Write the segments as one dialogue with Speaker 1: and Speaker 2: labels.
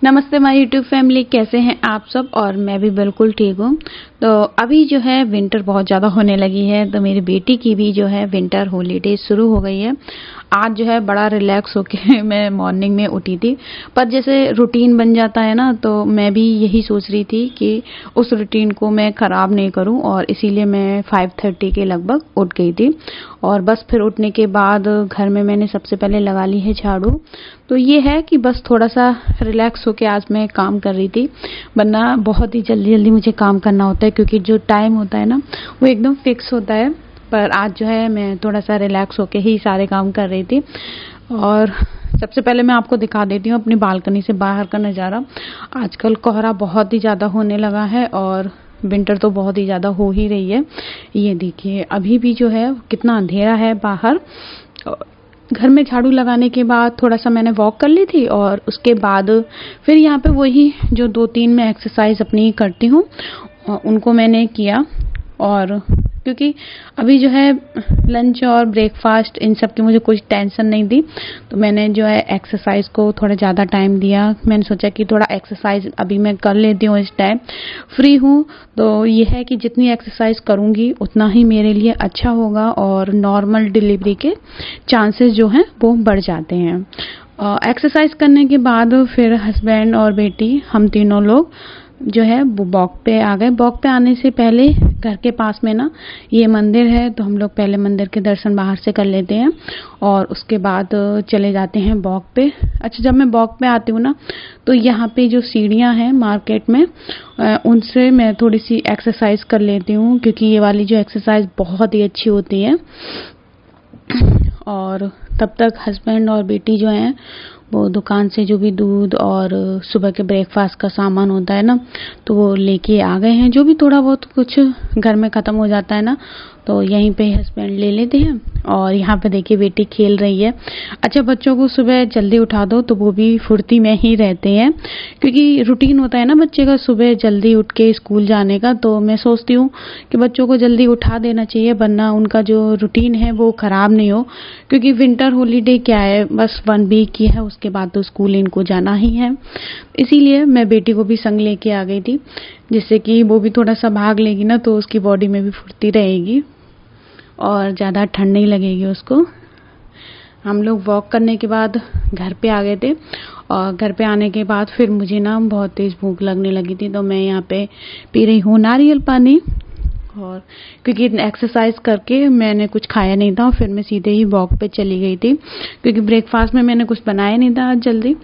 Speaker 1: नमस्ते my YouTube family, कैसे हैं आप सब। और मैं भी बिल्कुल ठीक हूँ। तो अभी जो है विंटर बहुत ज़्यादा होने लगी है, तो मेरी बेटी की भी जो है विंटर हॉलीडे शुरू हो गई है। आज जो है बड़ा रिलैक्स होके मैं मॉर्निंग में उठी थी, पर जैसे रूटीन बन जाता है ना, तो मैं भी यही सोच रही थी कि उस रूटीन को मैं ख़राब नहीं करूं, और इसीलिए मैं 5:30 के लगभग उठ गई थी। और बस फिर उठने के बाद घर में मैंने सबसे पहले लगा ली है झाड़ू। तो ये है कि बस थोड़ा सा रिलैक्स होके आज मैं काम कर रही थी, वरना बहुत ही जल्दी जल्दी मुझे काम करना होता है, क्योंकि जो टाइम होता है ना वो एकदम फिक्स होता है। पर आज जो है मैं थोड़ा सा रिलैक्स होके ही सारे काम कर रही थी। और सबसे पहले मैं आपको दिखा देती हूँ अपनी बालकनी से बाहर का नज़ारा। आजकल कोहरा बहुत ही ज़्यादा होने लगा है और विंटर तो बहुत ही ज़्यादा हो ही रही है। ये देखिए अभी भी जो है कितना अंधेरा है बाहर। घर में झाड़ू लगाने के बाद थोड़ा सा मैंने वॉक कर ली थी, और उसके बाद फिर यहाँ पे वही जो 2-3 मैं एक्सरसाइज अपनी करती हूँ उनको मैंने किया। और क्योंकि अभी जो है लंच और ब्रेकफास्ट इन सब की मुझे कुछ टेंशन नहीं थी, तो मैंने जो है एक्सरसाइज को थोड़ा ज़्यादा टाइम दिया। मैंने सोचा कि थोड़ा एक्सरसाइज अभी मैं कर लेती हूँ, इस टाइम फ्री हूँ। तो ये है कि जितनी एक्सरसाइज करूँगी उतना ही मेरे लिए अच्छा होगा, और नॉर्मल डिलीवरी के चांसेस जो हैं वो बढ़ जाते हैं। एक्सरसाइज करने के बाद फिर हस्बैंड और बेटी हम तीनों लोग जो है वो वॉक पे आ गए। वॉक पे आने से पहले घर के पास में ना ये मंदिर है, तो हम लोग पहले मंदिर के दर्शन बाहर से कर लेते हैं और उसके बाद चले जाते हैं वॉक पे। अच्छा, जब मैं वॉक पे आती हूँ ना, तो यहाँ पे जो सीढ़ियाँ हैं मार्केट में उनसे मैं थोड़ी सी एक्सरसाइज कर लेती हूँ, क्योंकि ये वाली जो एक्सरसाइज बहुत ही अच्छी होती है। और तब तक हस्बैंड और बेटी जो हैं वो दुकान से जो भी दूध और सुबह के ब्रेकफास्ट का सामान होता है ना, तो वो लेके आ गए हैं। जो भी थोड़ा बहुत कुछ घर में ख़त्म हो जाता है ना, तो यहीं पे हस्बैंड ले लेते हैं। और यहाँ पे देखिए बेटी खेल रही है। अच्छा, बच्चों को सुबह जल्दी उठा दो तो वो भी फुर्ती में ही रहते हैं, क्योंकि रूटीन होता है ना बच्चे का सुबह जल्दी उठ के स्कूल जाने का। तो मैं सोचती हूँ कि बच्चों को जल्दी उठा देना चाहिए, वरना उनका जो रूटीन है वो ख़राब नहीं हो। क्योंकि विंटर हॉलीडे क्या है, बस 1 वीक की है, उसके बाद तो स्कूल इनको जाना ही है। इसीलिए मैं बेटी को भी संग लेके आ गई थी, जिससे कि वो भी थोड़ा सा भाग लेगी ना, तो उसकी बॉडी में भी फुर्ती रहेगी और ज़्यादा ठंड नहीं लगेगी उसको। हम लोग वॉक करने के बाद घर पे आ गए थे, और घर पे आने के बाद फिर मुझे ना बहुत तेज़ भूख लगने लगी थी, तो मैं यहाँ पे पी रही हूँ नारियल पानी। और क्योंकि एक्सरसाइज करके मैंने कुछ खाया नहीं था, और फिर मैं सीधे ही वॉक पे चली गई थी, क्योंकि ब्रेकफास्ट में मैंने कुछ बनाया नहीं था आज जल्दी।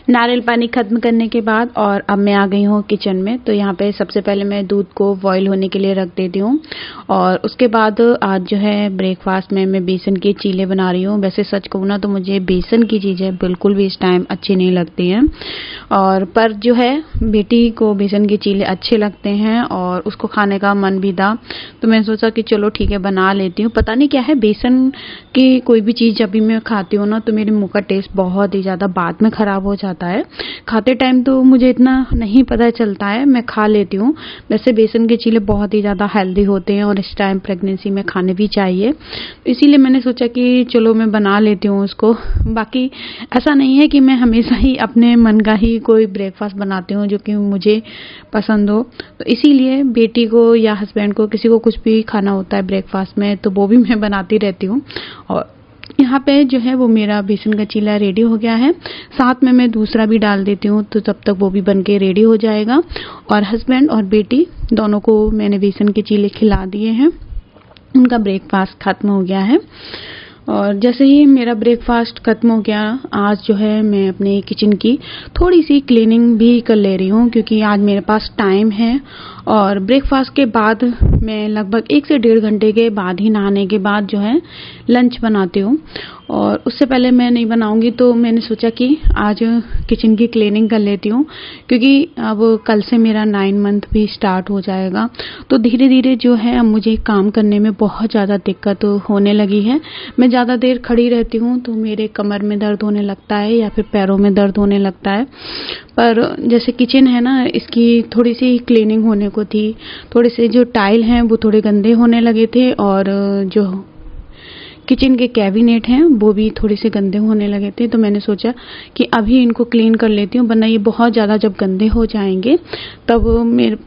Speaker 1: नारियल पानी ख़त्म करने के बाद और अब मैं आ गई हूँ किचन में। तो यहाँ पे सबसे पहले मैं दूध को बॉईल होने के लिए रख देती हूँ, और उसके बाद आज जो है ब्रेकफास्ट में मैं बेसन के चीले बना रही हूँ। वैसे सच कहूँ ना तो मुझे बेसन की चीज़ें बिल्कुल भी इस टाइम अच्छी नहीं लगती हैं, और पर जो है बेटी को बेसन के चीले अच्छे लगते हैं और उसको खाने का मन भी था, तो मैंने सोचा कि चलो ठीक है बना लेती हूँ। पता नहीं क्या है, बेसन की कोई भी चीज़ जब भी मैं खाती हूँ ना, तो मेरे मुंह का टेस्ट बहुत ही ज़्यादा बाद में ख़राब हो जाता है। खाते टाइम तो मुझे इतना नहीं पता चलता है, मैं खा लेती हूँ। वैसे बेसन के चीले बहुत ही ज़्यादा हेल्दी होते हैं और इस टाइम प्रेगनेंसी में खाने भी चाहिए, इसीलिए मैंने सोचा कि चलो मैं बना लेती हूँ उसको। बाकी ऐसा नहीं है कि मैं हमेशा ही अपने मन का ही कोई ब्रेकफास्ट बनाती हूँ जो कि मुझे पसंद हो, तो इसीलिए बेटी को या हस्बैंड को किसी को कुछ भी खाना होता है ब्रेकफास्ट में, तो वो भी मैं बनाती रहती हूँ। और यहाँ पे जो है वो मेरा बेसन का चीला रेडी हो गया है, साथ में मैं दूसरा भी डाल देती हूँ, तो तब तक वो भी बन के रेडी हो जाएगा। और हस्बैंड और बेटी दोनों को मैंने बेसन के चीले खिला दिए हैं, उनका ब्रेकफास्ट ख़त्म हो गया है। और जैसे ही मेरा ब्रेकफास्ट ख़त्म हो गया, आज जो है मैं अपने किचन की थोड़ी सी क्लीनिंग भी कर ले रही हूँ, क्योंकि आज मेरे पास टाइम है। और ब्रेकफास्ट के बाद मैं लगभग 1 से 1.5 घंटे के बाद ही नहाने के बाद जो है लंच बनाती हूँ, और उससे पहले मैं नहीं बनाऊंगी। तो मैंने सोचा कि आज किचन की क्लीनिंग कर लेती हूँ, क्योंकि अब कल से मेरा 9 मंथ भी स्टार्ट हो जाएगा। तो धीरे धीरे जो है अब मुझे काम करने में बहुत ज़्यादा दिक्कत होने लगी है। मैं ज़्यादा देर खड़ी रहती हूँ तो मेरे कमर में दर्द होने लगता है या फिर पैरों में दर्द होने लगता है। पर जैसे किचन है ना, इसकी थोड़ी सी क्लीनिंग होने को थी, थोड़े से जो टाइल हैं वो थोड़े गंदे होने लगे थे, और जो किचन के कैबिनेट हैं वो भी थोड़े से गंदे होने लगे थे, तो मैंने सोचा कि अभी इनको क्लीन कर लेती हूँ, वरना ये बहुत ज़्यादा जब गंदे हो जाएंगे तब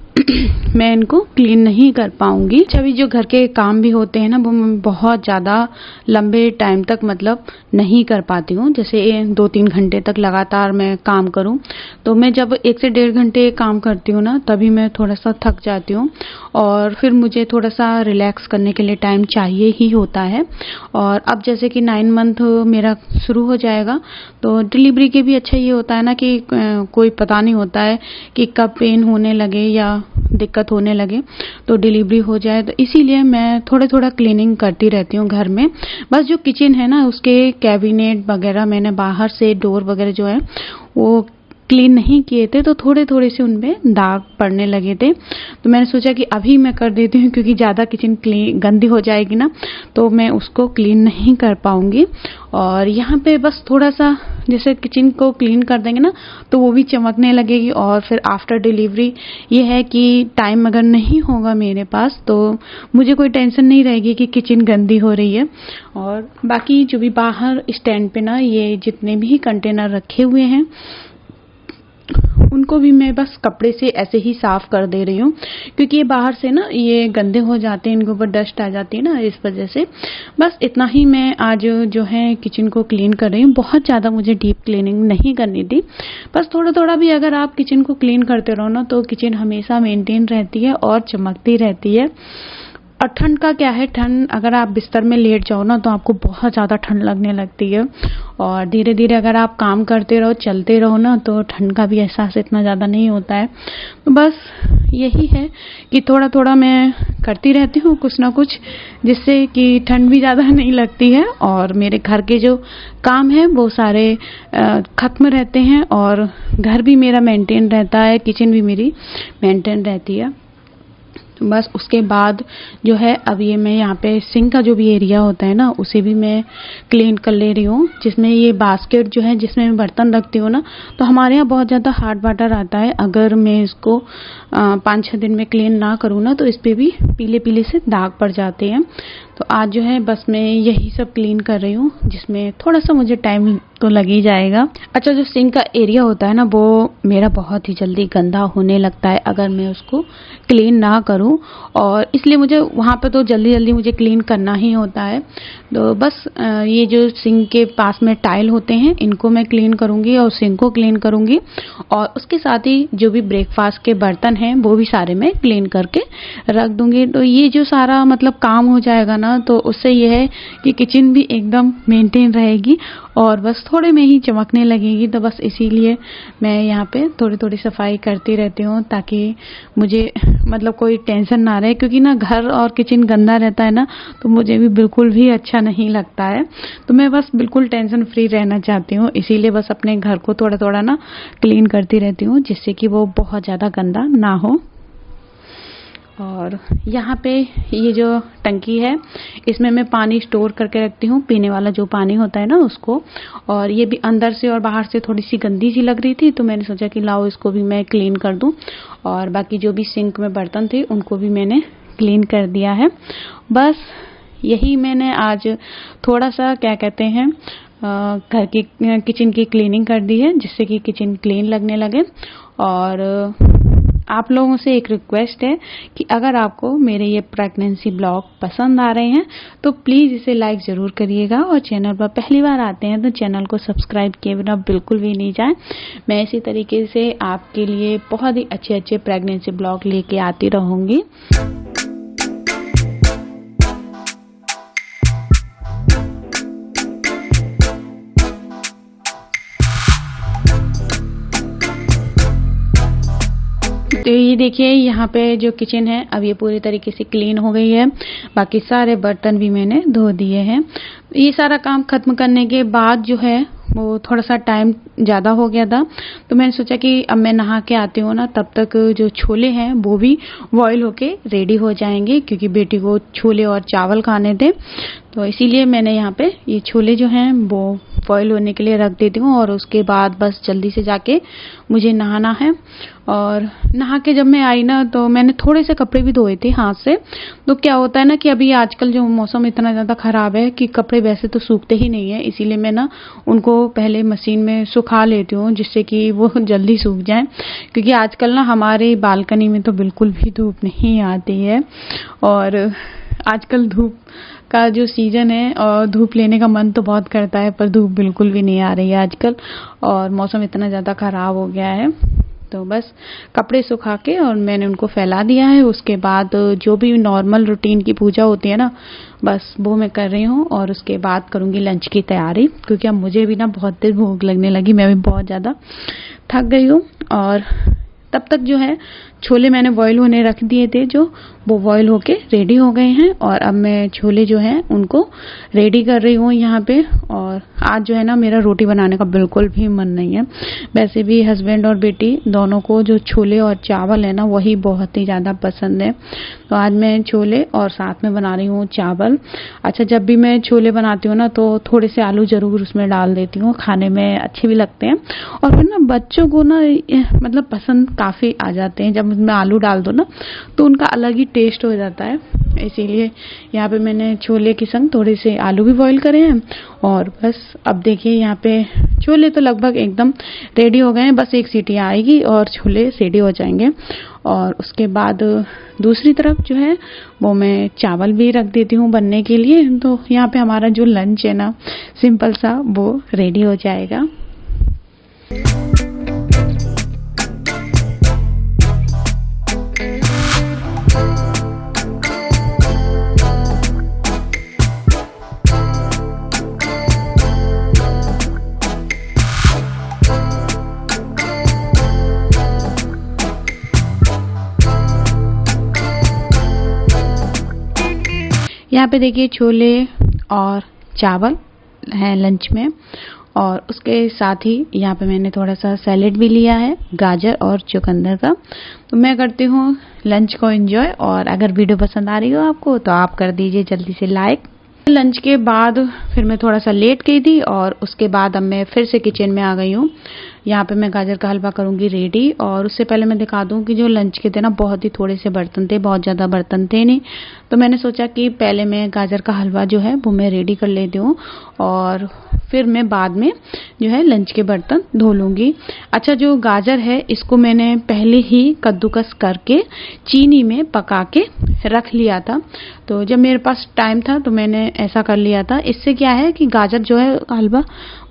Speaker 1: मैं इनको क्लीन नहीं कर पाऊंगी। अभी जो घर के काम भी होते हैं ना, वो मैं बहुत ज़्यादा लंबे टाइम तक मतलब नहीं कर पाती हूँ। जैसे 2-3 घंटे तक लगातार मैं काम करूँ, तो मैं जब 1 से 1.5 घंटे काम करती हूँ ना, तभी मैं थोड़ा सा थक जाती हूँ और फिर मुझे थोड़ा सा रिलैक्स करने के लिए टाइम चाहिए ही होता है। और अब जैसे कि 9 मंथ मेरा शुरू हो जाएगा, तो डिलीवरी के भी अच्छा ये होता है ना कि कोई पता नहीं होता है कि कब पेन होने लगे या दिक्कत होने लगे तो डिलीवरी हो जाए, तो इसीलिए मैं थोड़ा क्लीनिंग करती रहती हूँ घर में। बस जो किचन है ना, उसके कैबिनेट वगैरह मैंने बाहर से डोर वगैरह जो है वो क्लीन नहीं किए थे, तो थोड़े से उनमें दाग पड़ने लगे थे, तो मैंने सोचा कि अभी मैं कर देती हूँ, क्योंकि ज़्यादा किचन गंदी हो जाएगी ना तो मैं उसको क्लीन नहीं कर पाऊंगी। और यहाँ पे बस थोड़ा सा जैसे किचन को क्लीन कर देंगे ना तो वो भी चमकने लगेगी। और फिर आफ्टर डिलीवरी ये है कि टाइम अगर नहीं होगा मेरे पास तो मुझे कोई टेंशन नहीं रहेगी कि किचन गंदी हो रही है। और बाकी जो भी बाहर स्टैंड पे ना ये जितने भी कंटेनर रखे हुए हैं उनको भी मैं बस कपड़े से ऐसे ही साफ कर दे रही हूँ, क्योंकि ये बाहर से ना ये गंदे हो जाते हैं, इनके ऊपर डस्ट आ जाती है ना, इस वजह से। बस इतना ही मैं आज जो है किचन को क्लीन कर रही हूँ। बहुत ज़्यादा मुझे डीप क्लीनिंग नहीं करनी थी, बस थोड़ा भी अगर आप किचन को क्लीन करते रहो ना तो किचन हमेशा मेंटेन रहती है और चमकती रहती है। और ठंड का क्या है, ठंड अगर आप बिस्तर में लेट जाओ ना तो आपको बहुत ज़्यादा ठंड लगने लगती है, और धीरे धीरे अगर आप काम करते रहो चलते रहो ना तो ठंड का भी एहसास इतना ज़्यादा नहीं होता है। तो बस यही है कि थोड़ा मैं करती रहती हूँ कुछ ना कुछ, जिससे कि ठंड भी ज़्यादा नहीं लगती है और मेरे घर के जो काम है वो सारे ख़त्म रहते हैं और घर भी मेरा मेंटेन रहता है, किचन भी मेरी मेंटेन रहती है। बस उसके बाद जो है अब ये मैं यहाँ पे सिंक का जो भी एरिया होता है ना उसे भी मैं क्लीन कर ले रही हूँ, जिसमें ये बास्केट जो है जिसमें मैं बर्तन रखती हूँ ना, तो हमारे यहाँ बहुत ज़्यादा हार्ड वाटर आता है। अगर मैं इसको 5-6 दिन में क्लीन ना करूँ ना तो इस पर भी पीले से दाग पड़ जाते हैं। तो आज जो है बस मैं यही सब क्लीन कर रही हूँ, जिसमें थोड़ा सा मुझे टाइम तो लग ही जाएगा। अच्छा, जो सिंक का एरिया होता है ना वो मेरा बहुत ही जल्दी गंदा होने लगता है अगर मैं उसको क्लीन ना करूँ, और इसलिए मुझे वहाँ पे तो जल्दी मुझे क्लीन करना ही होता है। तो बस ये जो सिंक के पास में टाइल होते हैं इनको मैं क्लीन करूँगी और सिंक को क्लीन करूँगी, और उसके साथ ही जो भी ब्रेकफास्ट के बर्तन हैं वो भी सारे मैं क्लीन करके रख दूँगी। तो ये जो सारा मतलब काम हो जाएगा ना तो उससे ये है कि किचन भी एकदम मेंटेन रहेगी और बस थोड़े में ही चमकने लगेगी। तो बस इसीलिए मैं यहाँ पे थोड़ी सफाई करती रहती हूँ ताकि मुझे मतलब कोई टेंशन ना रहे, क्योंकि ना घर और किचन गंदा रहता है ना तो मुझे भी बिल्कुल भी अच्छा नहीं लगता है। तो मैं बस बिल्कुल टेंशन फ्री रहना चाहती हूँ, इसीलिए बस अपने घर को थोड़ा ना क्लीन करती रहती हूँ जिससे कि वो बहुत ज़्यादा गंदा ना हो। और यहाँ पे ये जो टंकी है इसमें मैं पानी स्टोर करके रखती हूँ, पीने वाला जो पानी होता है ना उसको। और ये भी अंदर से और बाहर से थोड़ी सी गंदी सी लग रही थी तो मैंने सोचा कि लाओ इसको भी मैं क्लीन कर दूँ। और बाकी जो भी सिंक में बर्तन थे उनको भी मैंने क्लीन कर दिया है। बस यही मैंने आज थोड़ा सा क्या कहते हैं घर की किचन की क्लीनिंग कर दी है, जिससे कि किचन क्लीन लगने लगे। और आप लोगों से एक रिक्वेस्ट है कि अगर आपको मेरे ये प्रेगनेंसी ब्लॉग पसंद आ रहे हैं तो प्लीज़ इसे लाइक ज़रूर करिएगा, और चैनल पर पहली बार आते हैं तो चैनल को सब्सक्राइब किए बिना बिल्कुल भी नहीं जाएं। मैं इसी तरीके से आपके लिए बहुत ही अच्छे प्रेगनेंसी ब्लॉग लेके आती रहूँगी। तो ये देखिए यहाँ पे जो किचन है अब ये पूरी तरीके से क्लीन हो गई है, बाकी सारे बर्तन भी मैंने धो दिए हैं। ये सारा काम खत्म करने के बाद जो है वो थोड़ा सा टाइम ज़्यादा हो गया था, तो मैंने सोचा कि अब मैं नहा के आती हूँ ना तब तक जो छोले हैं वो भी बॉईल होके रेडी हो जाएंगे, क्योंकि बेटी को छोले और चावल खाने थे। तो इसीलिए मैंने यहाँ पे ये छोले जो हैं वो बॉईल होने के लिए रख देती हूँ और उसके बाद बस जल्दी से जाके मुझे नहाना है। और नहा के जब मैं आई ना तो मैंने थोड़े से कपड़े भी धोए थे हाथ से। तो क्या होता है ना कि अभी आजकल जो मौसम इतना ज़्यादा ख़राब है कि कपड़े वैसे तो सूखते ही नहीं है, इसीलिए मैं ना उनको पहले मशीन में सुखा लेती हूँ जिससे कि वो जल्दी सूख जाएं। क्योंकि आजकल ना हमारे बालकनी में तो बिल्कुल भी धूप नहीं आती है और आजकल धूप का जो सीज़न है और धूप लेने का मन तो बहुत करता है, पर धूप बिल्कुल भी नहीं आ रही है आजकल और मौसम इतना ज़्यादा ख़राब हो गया है। तो बस कपड़े सुखा के और मैंने उनको फैला दिया है। उसके बाद जो भी नॉर्मल रूटीन की पूजा होती है ना, बस वो मैं कर रही हूँ और उसके बाद करूँगी लंच की तैयारी। क्योंकि अब मुझे भी ना बहुत देर भूख लगने लगी, मैं भी बहुत ज़्यादा थक गई हूँ। और तब तक जो है छोले मैंने बॉईल होने रख दिए थे, जो वो बॉईल होके रेडी हो गए हैं। और अब मैं छोले जो हैं उनको रेडी कर रही हूँ यहाँ पे। और आज जो है ना मेरा रोटी बनाने का बिल्कुल भी मन नहीं है। वैसे भी हस्बैंड और बेटी दोनों को जो छोले और चावल है ना वही बहुत ही ज़्यादा पसंद है। तो आज मैं छोले और साथ में बना रही हूँ चावल। अच्छा, जब भी मैं छोले बनाती हूँ ना तो थोड़े से आलू ज़रूर उसमें डाल देती हूँ, खाने में अच्छे भी लगते हैं। और फिर ना बच्चों को ना मतलब पसंद काफ़ी आ जाते हैं, जब उसमें आलू डाल दो ना तो उनका अलग ही टेस्ट हो जाता है। इसीलिए यहाँ पे मैंने छोले के संग थोड़े से आलू भी बॉईल करे हैं। और बस अब देखिए यहाँ पे छोले तो लगभग एकदम रेडी हो गए हैं, बस एक सीटी आएगी और छोले रेडी हो जाएंगे। और उसके बाद दूसरी तरफ जो है वो मैं चावल भी रख देती हूँ बनने के लिए। तो यहाँ पे हमारा जो लंच है ना सिंपल सा वो रेडी हो जाएगा। यहाँ पे देखिए छोले और चावल हैं लंच में। और उसके साथ ही यहाँ पे मैंने थोड़ा सा सैलेड भी लिया है, गाजर और चुकंदर का। तो मैं करती हूँ लंच को एंजॉय। और अगर वीडियो पसंद आ रही हो आपको तो आप कर दीजिए जल्दी से लाइक। लंच के बाद फिर मैं थोड़ा सा लेट गई थी और उसके बाद अब मैं फिर से किचन में आ गई हूँ। यहाँ पे मैं गाजर का हलवा करूँगी रेडी। और उससे पहले मैं दिखा दूँ कि जो लंच के थे ना बहुत ही थोड़े से बर्तन थे, बहुत ज़्यादा बर्तन थे नहीं। तो मैंने सोचा कि पहले मैं गाजर का हलवा जो है वो मैं रेडी कर लेती हूँ और फिर मैं बाद में जो है लंच के बर्तन धो लूँगी। अच्छा, जो गाजर है इसको मैंने पहले ही कद्दूकस करके चीनी में पका के रख लिया था। तो जब मेरे पास टाइम था तो मैंने ऐसा कर लिया था। इससे क्या है कि गाजर जो है हलवा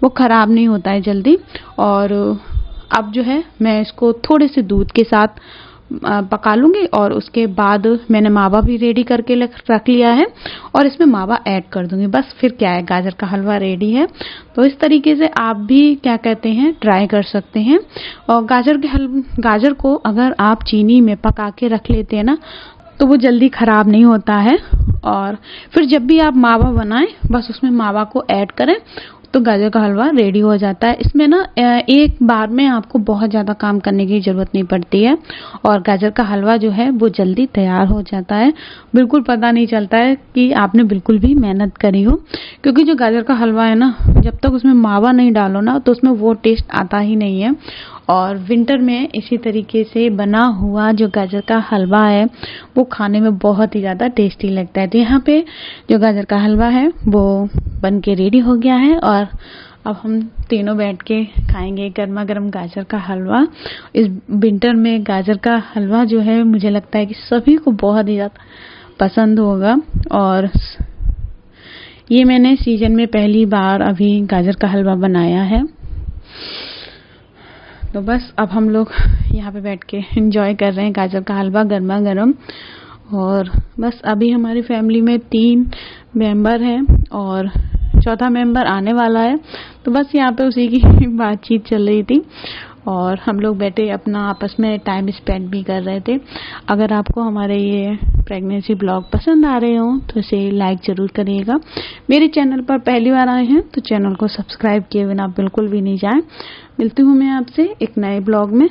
Speaker 1: वो ख़राब नहीं होता है जल्दी। और अब जो है मैं इसको थोड़े से दूध के साथ पका लूँगी। और उसके बाद मैंने मावा भी रेडी करके रख लिया है और इसमें मावा ऐड कर दूँगी। बस फिर क्या है, गाजर का हलवा रेडी है। तो इस तरीके से आप भी क्या कहते हैं ट्राई कर सकते हैं। और गाजर को अगर आप चीनी में पका के रख लेते हैं ना तो वो जल्दी ख़राब नहीं होता है। और फिर जब भी आप मावा बनाएं बस उसमें मावा को ऐड करें तो गाजर का हलवा रेडी हो जाता है। इसमें ना एक बार में आपको बहुत ज़्यादा काम करने की ज़रूरत नहीं पड़ती है और गाजर का हलवा जो है वो जल्दी तैयार हो जाता है। बिल्कुल पता नहीं चलता है कि आपने बिल्कुल भी मेहनत करी हो। क्योंकि जो गाजर का हलवा है ना, जब तक उसमें मावा नहीं डालो ना तो उसमें वो टेस्ट आता ही नहीं है। और विंटर में इसी तरीके से बना हुआ जो गाजर का हलवा है वो खाने में बहुत ही ज़्यादा टेस्टी लगता है। तो यहाँ पे जो गाजर का हलवा है वो बन के रेडी हो गया है और अब हम तीनों बैठ के खाएंगे गर्मा गर्म गाजर का हलवा। इस विंटर में गाजर का हलवा जो है मुझे लगता है कि सभी को बहुत ही ज़्यादा पसंद होगा। और ये मैंने सीजन में पहली बार अभी गाजर का हलवा बनाया है। तो बस अब हम लोग यहाँ पे बैठ के एंजॉय कर रहे हैं गाजर का हलवा गर्मा गर्म। और बस अभी हमारी फैमिली में 3 मेंबर हैं और चौथा मेंबर आने वाला है। तो बस यहाँ पे उसी की बातचीत चल रही थी और हम लोग बैठे अपना आपस में टाइम स्पेंड भी कर रहे थे। अगर आपको हमारे ये प्रेगनेंसी ब्लॉग पसंद आ रहे हो तो इसे लाइक ज़रूर करिएगा। मेरे चैनल पर पहली बार आए हैं तो चैनल को सब्सक्राइब किए बिना बिल्कुल भी नहीं जाएं। मिलती हूँ मैं आपसे एक नए ब्लॉग में।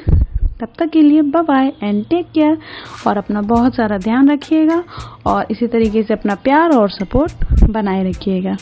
Speaker 1: तब तक के लिए bye bye and take care, और अपना बहुत सारा ध्यान रखिएगा और इसी तरीके से अपना प्यार और सपोर्ट बनाए रखिएगा।